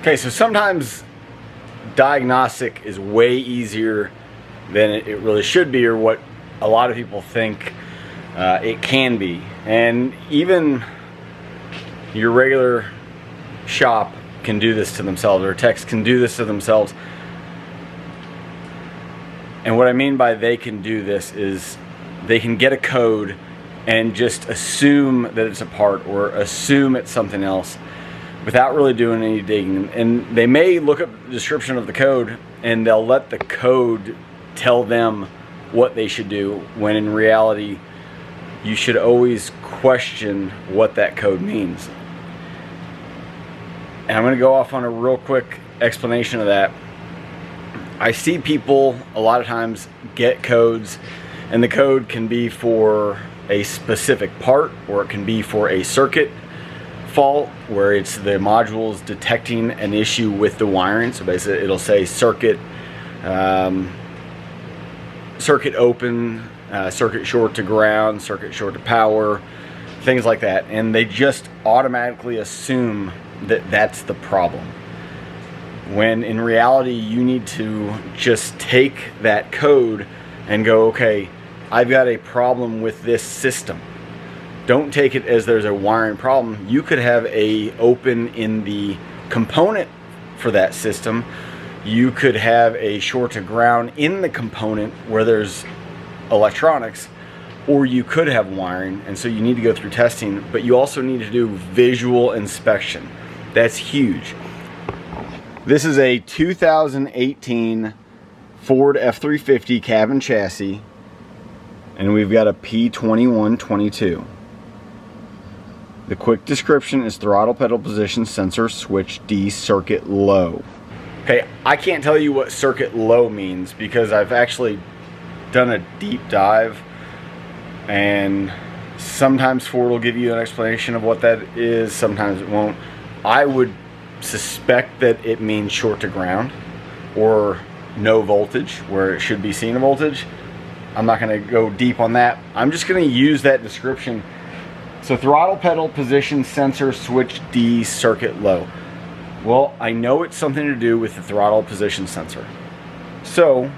Okay, so sometimes diagnostic is way easier than it really should be, or what a lot of people think it can be. And even your regular shop can do this to themselves, or techs can do this to themselves. And what I mean by they can do this is they can get a code and just assume that it's a part, or assume it's something else, without really doing any digging. And they may look up the description of the code and they'll let the code tell them what they should do, when in reality you should always question what that code means. And I'm going to go off on a real quick explanation of that. I see people a lot of times get codes, and the code can be for a specific part, or it can be for a circuit fault where it's the modules detecting an issue with the wiring. So basically it'll say circuit circuit open, circuit short to ground, circuit short to power, things like that, and they just automatically assume that that's the problem, when in reality you need to just take that code and go, okay, I've got a problem with this system. Don't take it as there's a wiring problem. You could have a open in the component for that system. You could have a short to ground in the component where there's electronics, or you could have wiring, and so you need to go through testing, but you also need to do visual inspection. That's huge. This is a 2018 Ford F-350 cab and chassis, and we've got a P2122. The quick description is throttle pedal position sensor switch D circuit low. Okay, I can't tell you what circuit low means because I've actually done a deep dive, and sometimes Ford will give you an explanation of what that is, sometimes it won't. I would suspect that it means short to ground or no voltage where it should be seeing a voltage. I'm not going to go deep on that. I'm just going to use that description. So throttle pedal position sensor switch D circuit low. Well, I know it's something to do with the throttle position sensor. So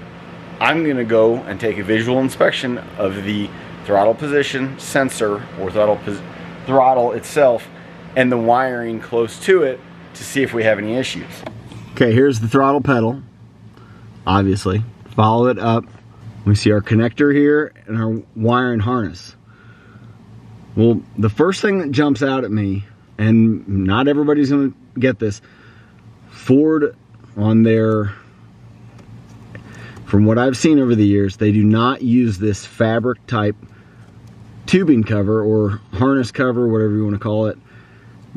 I'm going to go and take a visual inspection of the throttle position sensor, or throttle itself, and the wiring close to it to see if we have any issues. Okay, here's the throttle pedal, obviously. Follow it up. We see our connector here and our wiring harness. Well, the first thing that jumps out at me, and not everybody's going to get this, Ford on their, from what I've seen over the years, they do not use this fabric type tubing cover or harness cover, whatever you want to call it.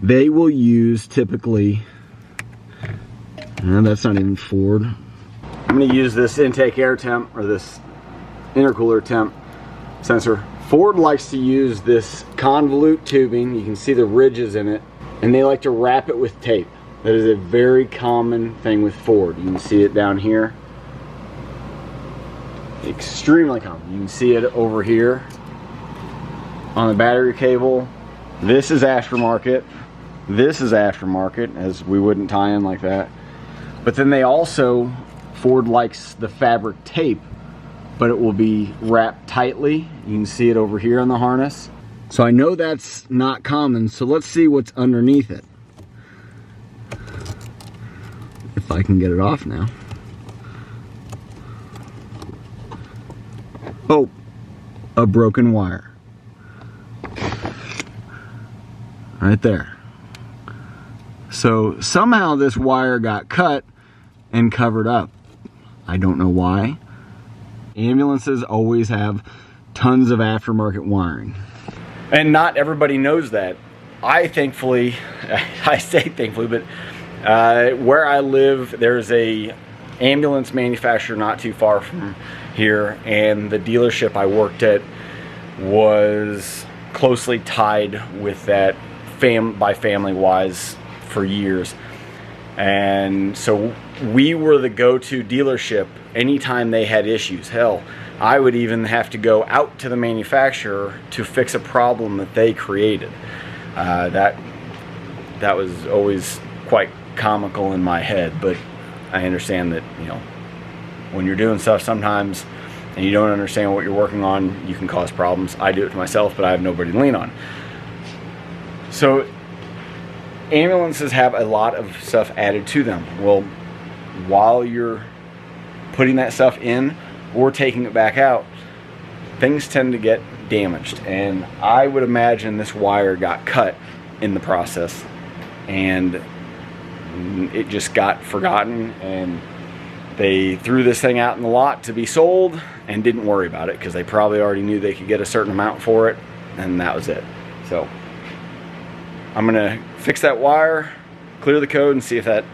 They will use typically, and that's not even Ford. I'm going to use this intake air temp, or this intercooler temp sensor. Ford likes to use this convolute tubing. You can see the ridges in it, and they like to wrap it with tape. That is a very common thing with Ford. You can see it down here. Extremely common. You can see it over here on the battery cable. This is aftermarket. This is aftermarket, as we wouldn't tie in like that. But then they also, Ford likes the fabric tape, but it will be wrapped tightly. You can see it over here on the harness. So I know that's not common, so let's see what's underneath it. If I can get it off now. Oh, a broken wire. Right there. So somehow this wire got cut and covered up. I don't know why. Ambulances always have tons of aftermarket wiring. And not everybody knows that. I say thankfully, but where I live, there's a ambulance manufacturer not too far from here, and the dealership I worked at was closely tied with that by family wise for years. And so we were the go-to dealership anytime they had issues. Hell, I would even have to go out to the manufacturer to fix a problem that they created. That was always quite comical in my head, but I understand that, you know, when you're doing stuff sometimes and you don't understand what you're working on, you can cause problems. I do it to myself, but I have nobody to lean on. So ambulances have a lot of stuff added to them. Well, while you're putting that stuff in or taking it back out, things tend to get damaged, and I would imagine this wire got cut in the process and it just got forgotten, and they threw this thing out in the lot to be sold and didn't worry about it because they probably already knew they could get a certain amount for it, and that was it. So I'm gonna fix that wire, clear the code, and see if that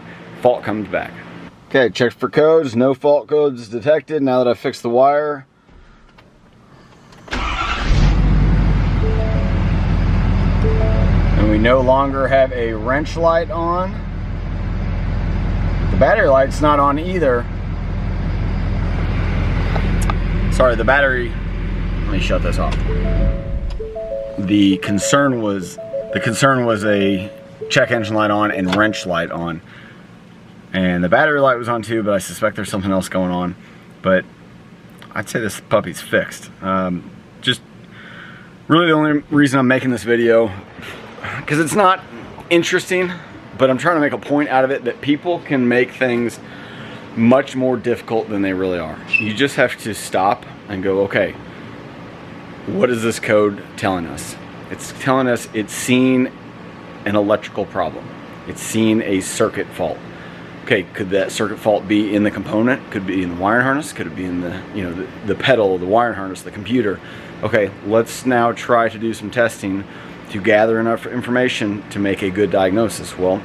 fault comes back. Okay, checked for codes, no fault codes detected. Now that I've fixed the wire, and we no longer have a wrench light on. The battery light's not on either. Sorry, the battery, let me shut this off. The concern was a check engine light on and wrench light on. And the battery light was on too, but I suspect there's something else going on. But I'd say this puppy's fixed. Just really the only reason I'm making this video, because it's not interesting, but I'm trying to make a point out of it that people can make things much more difficult than they really are. You just have to stop and go, okay, what is this code telling us? It's telling us it's seen an electrical problem. It's seen a circuit fault. Okay, could that circuit fault be in the component? Could it be in the wiring harness? Could it be in the, you know, the pedal, the wiring harness, the computer? Okay, let's now try to do some testing to gather enough information to make a good diagnosis. Well,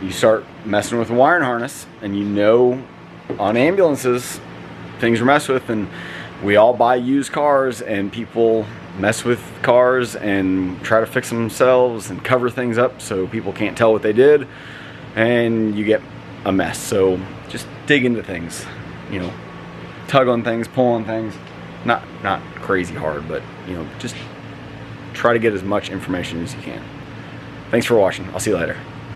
you start messing with the wiring harness, and you know on ambulances things are messed with, and we all buy used cars, and people mess with cars and try to fix them themselves and cover things up so people can't tell what they did, and you get a mess. So just dig into things, you know, tug on things, pull on things, not crazy hard, but, you know, just try to get as much information as you can. Thanks for watching. I'll see you later.